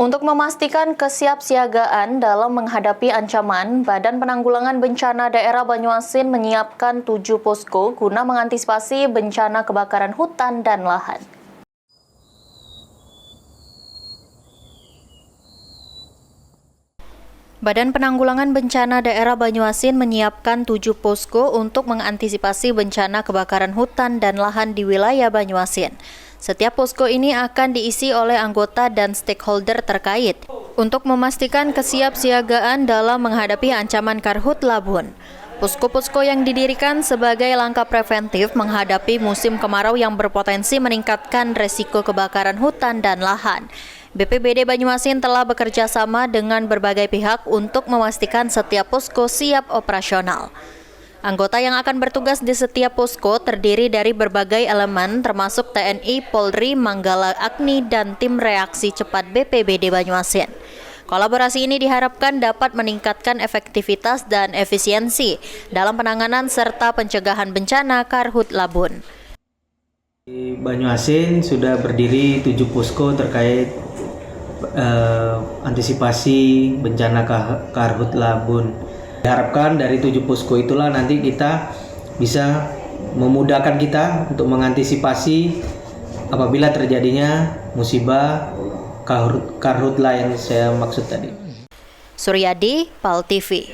Untuk memastikan kesiapsiagaan dalam menghadapi ancaman, Badan Penanggulangan Bencana Daerah Banyuasin menyiapkan 7 posko guna mengantisipasi bencana kebakaran hutan dan lahan. Badan Penanggulangan Bencana Daerah Banyuasin menyiapkan 7 posko untuk mengantisipasi bencana kebakaran hutan dan lahan di wilayah Banyuasin. Setiap posko ini akan diisi oleh anggota dan stakeholder terkait untuk memastikan kesiapsiagaan dalam menghadapi ancaman karhutla-bun. Posko-posko yang didirikan sebagai langkah preventif menghadapi musim kemarau yang berpotensi meningkatkan resiko kebakaran hutan dan lahan. BPBD Banyuasin telah bekerja sama dengan berbagai pihak untuk memastikan setiap posko siap operasional. Anggota yang akan bertugas di setiap posko terdiri dari berbagai elemen termasuk TNI, Polri, Manggala Agni, dan tim reaksi cepat BPBD Banyuasin. Kolaborasi ini diharapkan dapat meningkatkan efektivitas dan efisiensi dalam penanganan serta pencegahan bencana karhutla-bun. Di Banyuasin sudah berdiri 7 posko terkait antisipasi bencana karhutla-bun. Diharapkan dari 7 posko itulah nanti kita bisa memudahkan kita untuk mengantisipasi apabila terjadinya musibah karhutla yang saya maksud tadi. Suryadi, PAL TV.